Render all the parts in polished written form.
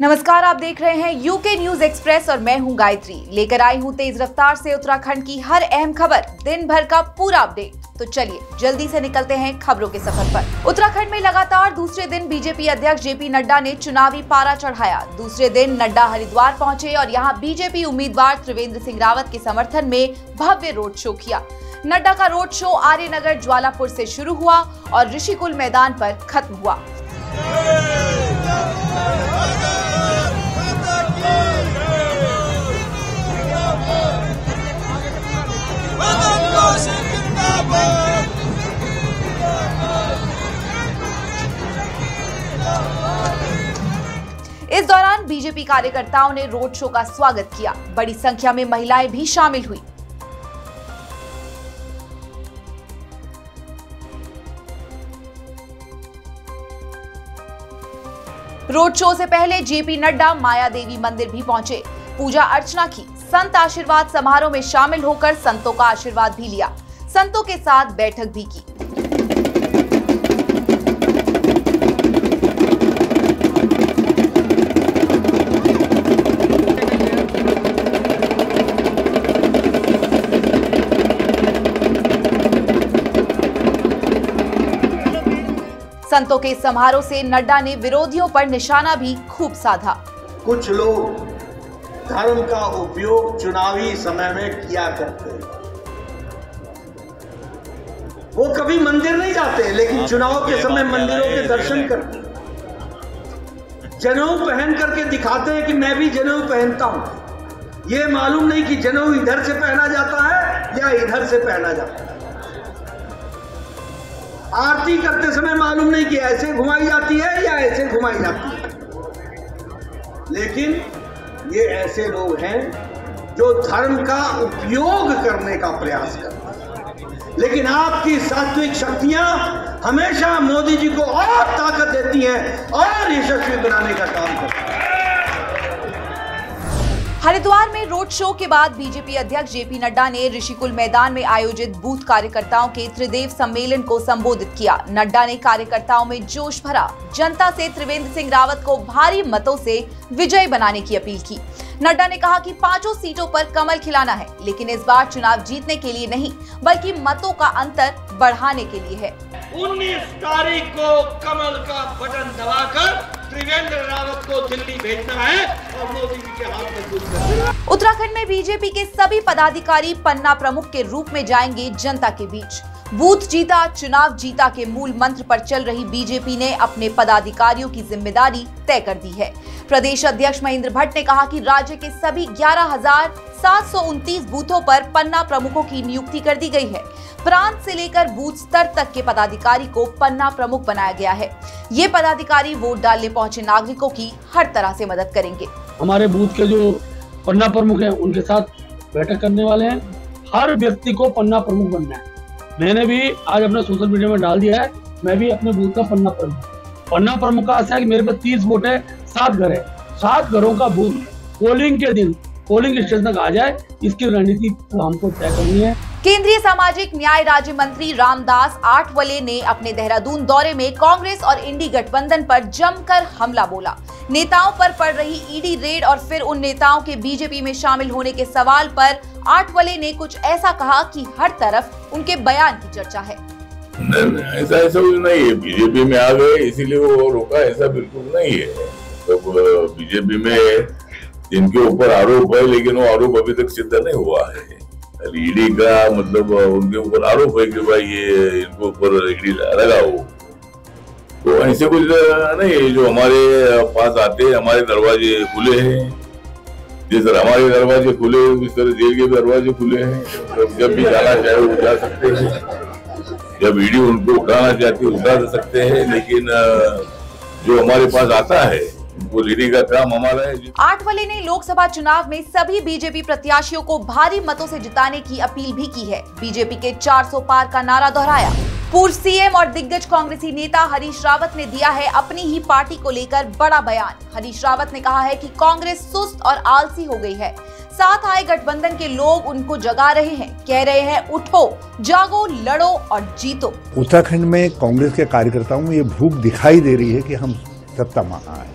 नमस्कार, आप देख रहे हैं यूके न्यूज एक्सप्रेस और मैं हूं गायत्री। लेकर आई हूं तेज रफ्तार से उत्तराखंड की हर अहम खबर, दिन भर का पूरा अपडेट। तो चलिए जल्दी से निकलते हैं खबरों के सफर पर। उत्तराखंड में लगातार दूसरे दिन बीजेपी अध्यक्ष जेपी नड्डा ने चुनावी पारा चढ़ाया। दूसरे दिन नड्डा हरिद्वार पहुंचे और यहां बीजेपी उम्मीदवार त्रिवेंद्र सिंह रावत के समर्थन में भव्य रोड शो किया। नड्डा का रोड शो आर्यनगर ज्वालापुर से शुरू हुआ और ऋषिकुल मैदान पर खत्म हुआ। इस दौरान बीजेपी कार्यकर्ताओं ने रोड शो का स्वागत किया। बड़ी संख्या में महिलाएं भी शामिल हुई। रोड शो से पहले जेपी नड्डा माया देवी मंदिर भी पहुंचे, पूजा अर्चना की, संत आशीर्वाद समारोह में शामिल होकर संतों का आशीर्वाद भी लिया, संतों के साथ बैठक भी की। संतों के समारोह से नड्डा ने विरोधियों पर निशाना भी खूब साधा। कुछ लोग धर्म का उपयोग चुनावी समय में किया करते हैं। वो कभी मंदिर नहीं जाते, लेकिन चुनाव के समय मंदिरों के दर्शन करते हैं। जनेऊ पहन करके दिखाते हैं कि मैं भी जनेऊ पहनता हूं। ये मालूम नहीं कि जनेऊ इधर से पहना जाता है या इधर से पहना जाता है। आरती करते समय मालूम नहीं कि ऐसे घुमाई जाती है या ऐसे घुमाई जाती है। लेकिन ये ऐसे लोग हैं जो धर्म का उपयोग करने का प्रयास करते हैं। लेकिन आपकी सात्विक शक्तियां हमेशा मोदी जी को और ताकत देती हैं और यशस्वी बनाने का काम करती हैं। हरिद्वार में रोड शो के बाद बीजेपी अध्यक्ष जेपी नड्डा ने ऋषिकुल मैदान में आयोजित बूथ कार्यकर्ताओं के त्रिदेव सम्मेलन को संबोधित किया। नड्डा ने कार्यकर्ताओं में जोश भरा, जनता से त्रिवेंद्र सिंह रावत को भारी मतों से विजयी बनाने की अपील की। नड्डा ने कहा कि 5 सीटों पर कमल खिलाना है, लेकिन इस बार चुनाव जीतने के लिए नहीं, बल्कि मतों का अंतर बढ़ाने के लिए है। 19 तारीख को कमल का बटन दबाकर त्रिवेंद्र रावत को दिल्ली भेजना है और मोदी जी के हाथ में दूध करना है। उत्तराखंड में बीजेपी के सभी पदाधिकारी पन्ना प्रमुख के रूप में जाएंगे जनता के बीच। बूथ जीता चुनाव जीता के मूल मंत्र पर चल रही बीजेपी ने अपने पदाधिकारियों की जिम्मेदारी तय कर दी है। प्रदेश अध्यक्ष महेंद्र भट्ट ने कहा कि राज्य के सभी 11,729 बूथों पर पन्ना प्रमुखों की नियुक्ति कर दी गई है। प्रांत से लेकर बूथ स्तर तक के पदाधिकारी को पन्ना प्रमुख बनाया गया है। ये पदाधिकारी वोट डालने पहुंचे नागरिकों की हर तरह से मदद करेंगे। हमारे बूथ के जो पन्ना प्रमुख हैं उनके साथ बैठक करने वाले हैं। हर व्यक्ति को पन्ना प्रमुख बनना है। मैंने भी आज अपने सोशल मीडिया में डाल दिया है, मैं भी अपने बूथ का पन्ना प्रमुख का ऐसा है कि मेरे पे 30 वोट है, 7 घर है। 7 घरों का बूथ पोलिंग के दिन पोलिंग स्टेशन तक आ जाए, इसकी रणनीति हमको तय करनी है। केंद्रीय सामाजिक न्याय राज्य मंत्री रामदास आठवले ने अपने देहरादून दौरे में कांग्रेस और इंडी गठबंधन पर जमकर हमला बोला। नेताओं पर पड़ रही ईडी रेड और फिर उन नेताओं के बीजेपी में शामिल होने के सवाल पर आठवले ने कुछ ऐसा कहा कि हर तरफ उनके बयान की चर्चा है। ऐसा कुछ नहीं है, बीजेपी में आ गए इसीलिए वो रोका, ऐसा बिल्कुल नहीं है। तो बीजेपी में जिनके ऊपर आरोप है, लेकिन वो आरोप अभी तक सिद्ध नहीं हुआ है। ईडी का मतलब उनके ऊपर आरोप है कि भाई ये इनको ऊपर ईडी लगा हो, तो ऐसे कुछ नहीं है। जो हमारे पास आते हैं, हमारे दरवाजे खुले हैं। जिस तरह हमारे दरवाजे खुले हैं उस तरह जेल के दरवाजे खुले हैं। जब भी जाना चाहे वो जा सकते हैं, जब ईडी उनको उठाना चाहती है उठा सकते हैं, लेकिन जो हमारे पास आता है वो लीडी का काम हमारा है। आठवले ने लोकसभा चुनाव में सभी बीजेपी प्रत्याशियों को भारी मतों से जिताने की अपील भी की है। बीजेपी के 400 पार का नारा दोहराया। पूर्व सीएम और दिग्गज कांग्रेसी नेता हरीश रावत ने दिया है अपनी ही पार्टी को लेकर बड़ा बयान। हरीश रावत ने कहा है कि कांग्रेस सुस्त और आलसी हो गई है। साथ आए गठबंधन के लोग उनको जगा रहे हैं, कह रहे हैं उठो, जागो, लड़ो और जीतो। उत्तराखंड में कांग्रेस के कार्यकर्ताओं में ये भूख दिखाई दे रही है कि हम सत्ता में आए।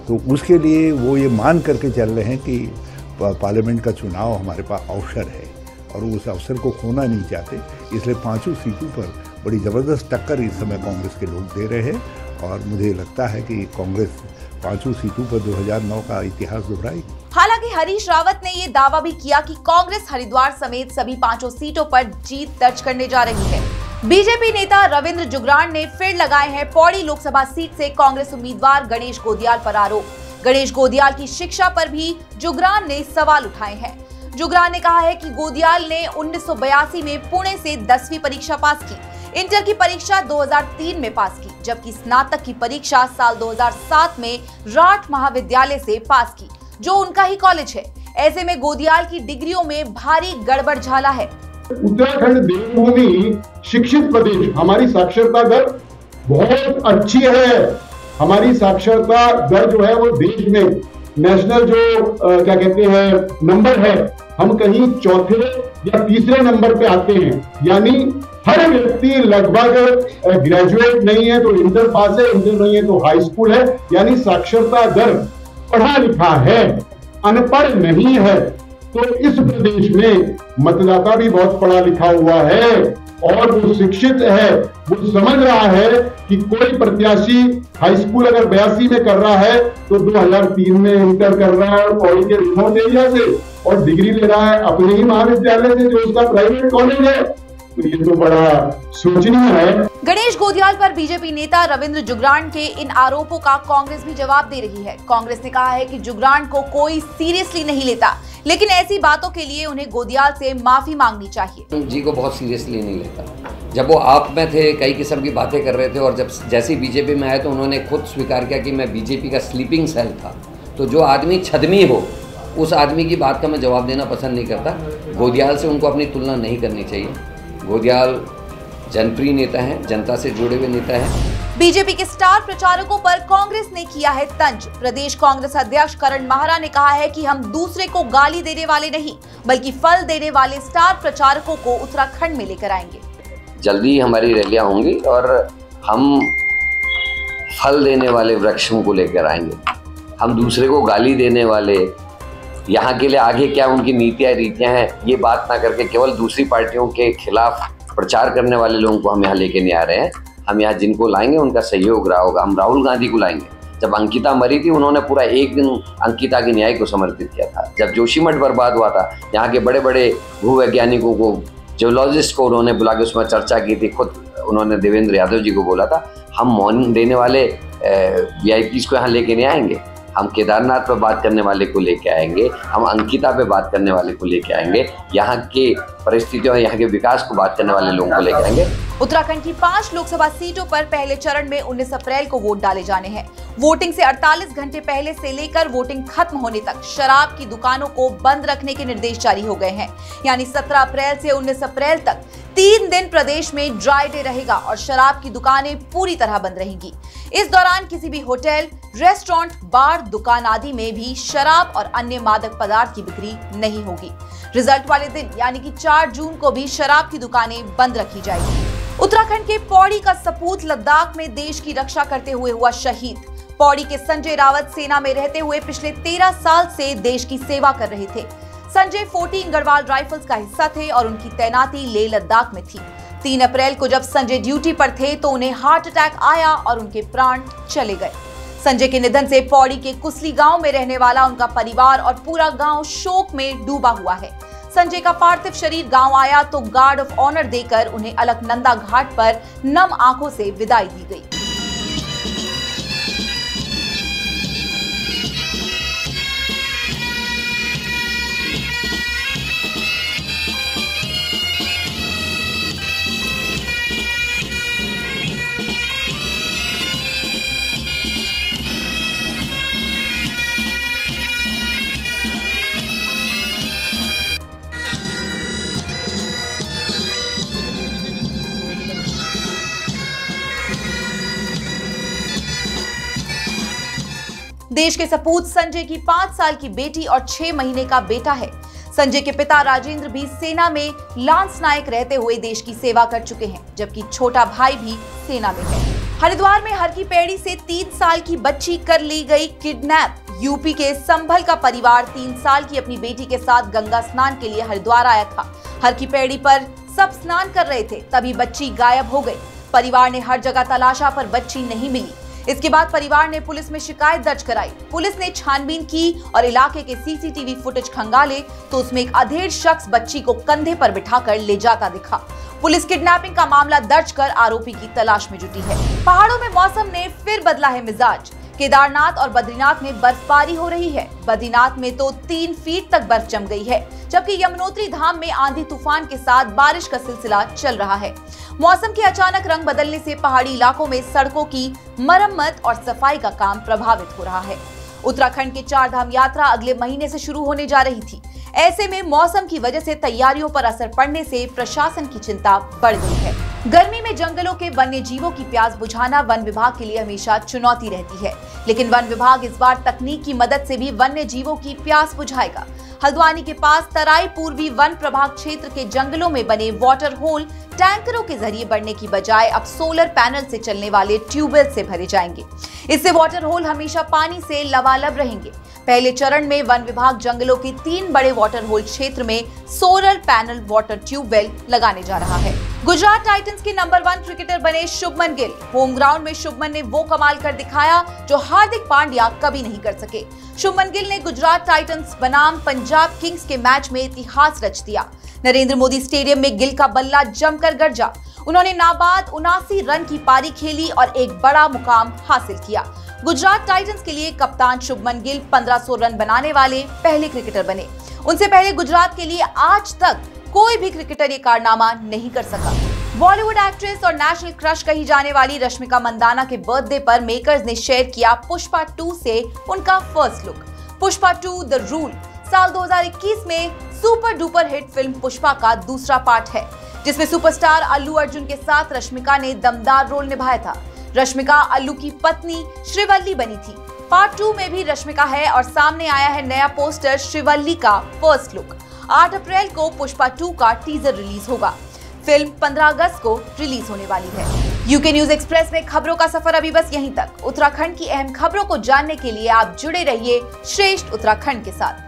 तो उसके लिए वो ये मान करके चल रहे हैं कि पार्लियामेंट का चुनाव हमारे पास अवसर है और उस अवसर को खोना नहीं चाहते, इसलिए 5 सीटों पर बड़ी ज़बरदस्त टक्कर इस समय कांग्रेस के लोग दे रहे हैं और मुझे लगता है कि कांग्रेस 5 सीटों पर 2009 का इतिहास दोहराएगी। हालांकि हरीश रावत ने ये दावा भी किया कि कांग्रेस हरिद्वार समेत सभी 5 सीटों पर जीत दर्ज करने जा रही है। बीजेपी नेता रविंद्र जुगरान ने फिर लगाए हैं पौड़ी लोकसभा सीट से कांग्रेस उम्मीदवार गणेश गोदियाल पर आरोप। गणेश गोदियाल की शिक्षा पर भी जुगरान ने सवाल उठाए हैं। जुगरान ने कहा है कि गोदियाल ने 1982 में पुणे से 10वीं परीक्षा पास की, इंटर की परीक्षा 2003 में पास की, जबकि स्नातक की परीक्षा साल 2007 में राठ महाविद्यालय से पास की, जो उनका ही कॉलेज है। ऐसे में गोदियाल की डिग्रियों में भारी गड़बड़ झाला है। उत्तराखंड देवभूमि शिक्षित प्रदेश, हमारी साक्षरता दर बहुत अच्छी है। हमारी साक्षरता दर जो है वो देश में नेशनल जो क्या कहते हैं नंबर है, हम कहीं चौथे या तीसरे नंबर पे आते हैं। यानी हर व्यक्ति लगभग ग्रेजुएट नहीं है तो इंटर पास है, इंटर नहीं है तो हाई स्कूल है। यानी साक्षरता दर, पढ़ा लिखा है, अनपढ़ नहीं है। तो इस प्रदेश में मतदाता भी बहुत पढ़ा लिखा हुआ है और वो शिक्षित है, वो समझ रहा है कि कोई प्रत्याशी हाई स्कूल अगर 82 में कर रहा है तो 2003 में इंटर कर रहा है और पौड़ी के रिमोट एरिया से और डिग्री ले रहा है अपने ही महाविद्यालय से जो उसका प्राइवेट कॉलेज है। तो ये तो बड़ा सोचनीय है। गणेश गोदियाल पर बीजेपी नेता रविंद्र जुगरान के इन आरोपों का कांग्रेस भी जवाब दे रही है। कांग्रेस ने कहा है कि जुगरान को कोई सीरियसली नहीं लेता, लेकिन ऐसी बातों के लिए उन्हें गोदियाल से माफी मांगनी चाहिए। जी को बहुत सीरियसली नहीं लेता। जब वो आप में थे कई किस्म की बातें कर रहे थे और जब जैसे बीजेपी में आए तो उन्होंने खुद स्वीकार किया कि मैं बीजेपी का स्लीपिंग सेल था। तो जो आदमी छदमी हो उस आदमी की बात का मैं जवाब देना पसंद नहीं करता। गोदियाल से उनको अपनी तुलना नहीं करनी चाहिए। गोदियाल जनप्रिय नेता हैं, जनता से जुड़े हुए नेता हैं। बीजेपी के स्टार प्रचारकों पर कांग्रेस ने किया है तंज। प्रदेश कांग्रेस अध्यक्ष करण माहरा ने कहा है कि हम दूसरे को गाली देने वाले नहीं, बल्कि फल देने वाले स्टार प्रचारकों को उत्तराखंड में लेकर आएंगे। जल्दी हमारी रैलियां होंगी और हम फल देने वाले वृक्षों को लेकर आएंगे। हम दूसरे को गाली देने वाले, यहाँ के लिए आगे क्या उनकी नीतियाँ रीतियाँ हैं, ये बात ना करके केवल दूसरी पार्टियों के खिलाफ प्रचार करने वाले लोगों को हम यहाँ लेके नहीं आ रहे हैं। हम यहाँ जिनको लाएंगे उनका सहयोग रहा होगा। हम राहुल गांधी को लाएंगे। जब अंकिता मरी थी उन्होंने पूरा एक दिन अंकिता के न्याय को समर्पित किया था। जब जोशीमठ बर्बाद हुआ था, यहाँ के बड़े बड़े भूवैज्ञानिकों को, जियोलॉजिस्ट को उन्होंने बुला के उसमें चर्चा की थी। खुद उन्होंने देवेंद्र यादव जी को बोला था हम मौन देने वाले VIPs को यहाँ लेके नहीं आएंगे। हम केदारनाथ पे बात करने वाले को लेके आएंगे, हम अंकिता पे बात करने वाले को लेके आएंगे, यहाँ के परिस्थितियों, यहाँ के विकास को बात करने वाले लोगों को लेके आएंगे। उत्तराखंड की 5 लोकसभा सीटों पर पहले चरण में 19 अप्रैल को वोट डाले जाने हैं। वोटिंग से 48 घंटे पहले से लेकर वोटिंग खत्म होने तक शराब की दुकानों को बंद रखने के निर्देश जारी हो गए हैं। यानी 17 अप्रैल से 19 अप्रैल तक 3 दिन प्रदेश में ड्राई डे रहेगा और शराब की दुकानें पूरी तरह बंद रहेंगी। इस दौरान किसी भी होटल, रेस्टोरेंट, बार, दुकान आदि में भी शराब और अन्य मादक पदार्थ की बिक्री नहीं होगी। रिजल्ट वाले दिन यानी कि 4 जून को भी शराब की दुकानें बंद रखी जाएगी। उत्तराखंड के पौड़ी का सपूत लद्दाख में देश की रक्षा करते हुए हुआ शहीद। पौड़ी के संजय रावत सेना में रहते हुए पिछले 13 साल से देश की सेवा कर रहे थे। संजय 14 गढ़वाल राइफल्स का हिस्सा थे और उनकी तैनाती लेह लद्दाख में थी। 3 अप्रैल को जब संजय ड्यूटी पर थे तो उन्हें हार्ट अटैक आया और उनके प्राण चले गए। संजय के निधन से पौड़ी के कुसली गांव में रहने वाला उनका परिवार और पूरा गांव शोक में डूबा हुआ है। संजय का पार्थिव शरीर गांव आया तो गार्ड ऑफ ऑनर देकर उन्हें अलकनंदा घाट पर नम आंखों से विदाई दी गई। देश के सपूत संजय की 5 साल की बेटी और 6 महीने का बेटा है। संजय के पिता राजेंद्र भी सेना में लांस नायक रहते हुए देश की सेवा कर चुके हैं, जबकि छोटा भाई भी सेना में है। हरिद्वार में हर की पैड़ी से 3 साल की बच्ची कर ली गई किडनैप। यूपी के संभल का परिवार 3 साल की अपनी बेटी के साथ गंगा स्नान के लिए हरिद्वार आया था। हर की पैड़ी पर सब स्नान कर रहे थे, तभी बच्ची गायब हो गई। परिवार ने हर जगह तलाशा पर बच्ची नहीं मिली। इसके बाद परिवार ने पुलिस में शिकायत दर्ज कराई। पुलिस ने छानबीन की और इलाके के सीसीटीवी फुटेज खंगाले तो उसमें एक अधेड़ शख्स बच्ची को कंधे पर बिठाकर ले जाता दिखा। पुलिस किडनैपिंग का मामला दर्ज कर आरोपी की तलाश में जुटी है। पहाड़ों में मौसम ने फिर बदला है मिजाज। केदारनाथ और बद्रीनाथ में बर्फबारी हो रही है। बद्रीनाथ में तो 3 फीट तक बर्फ जम गई है, जबकि यमुनोत्री धाम में आंधी तूफान के साथ बारिश का सिलसिला चल रहा है। मौसम के अचानक रंग बदलने से पहाड़ी इलाकों में सड़कों की मरम्मत और सफाई का काम प्रभावित हो रहा है। उत्तराखंड के 4 धाम यात्रा अगले महीने से शुरू होने जा रही थी। ऐसे में मौसम की वजह से तैयारियों पर असर पड़ने से प्रशासन की चिंता बढ़ गई है। गर्मी में जंगलों के वन्य जीवों की प्यास बुझाना वन विभाग के लिए हमेशा चुनौती रहती है, लेकिन वन विभाग इस बार तकनीक की मदद से भी वन्य जीवों की प्यास बुझाएगा। हल्द्वानी के पास तराई पूर्वी वन प्रभाग क्षेत्र के जंगलों में बने वाटर होल टैंकरों के जरिए बढ़ने की बजाय अब सोलर पैनल से चलने वाले ट्यूबवेल से भरे जाएंगे। इससे वाटर होल हमेशा पानी से लबालब रहेंगे। पहले चरण में वन विभाग जंगलों के 3 बड़े वाटर होल क्षेत्र में सोलर पैनल वाटर ट्यूबवेल लगाने जा रहा है। गुजरात टाइटंस के नंबर 1 क्रिकेटर बने शुभमन गिल। होम ग्राउंड में शुभमन ने वो कमाल कर दिखाया जो हार्दिक पांड्या कभी नहीं कर सके। शुभमन गिल ने गुजरात टाइटंस बनाम पंजाब किंग्स के मैच में इतिहास रच दिया। नरेंद्र मोदी स्टेडियम में गिल का बल्ला जमकर गरजा। उन्होंने नाबाद 79 रन की पारी खेली और एक बड़ा मुकाम हासिल किया। गुजरात टाइटंस के लिए कप्तान शुभमन गिल 1500 रन बनाने वाले पहले क्रिकेटर बने। उनसे पहले गुजरात के लिए आज तक कोई भी क्रिकेटर ये कारनामा नहीं कर सका। बॉलीवुड एक्ट्रेस और नेशनल क्रश कही जाने वाली रश्मिका मंदाना के बर्थडे पर मेकर्स ने शेयर किया पुष्पा 2 से उनका first look. Pushpa 2 the rule साल 2021 में super duper hit film Pushpa का दूसरा पार्ट है, जिसमें सुपरस्टार अल्लू अर्जुन के साथ रश्मिका ने दमदार रोल निभाया था। रश्मिका अल्लू की पत्नी श्रीवल्ली बनी थी। पार्ट 2 में भी रश्मिका है और सामने आया है नया पोस्टर श्रीवल्ली का फर्स्ट लुक। 8 अप्रैल को पुष्पा 2 का टीजर रिलीज होगा। फिल्म 15 अगस्त को रिलीज होने वाली है। यूके न्यूज एक्सप्रेस में खबरों का सफर अभी बस यहीं तक। उत्तराखंड की अहम खबरों को जानने के लिए आप जुड़े रहिए श्रेष्ठ उत्तराखंड के साथ।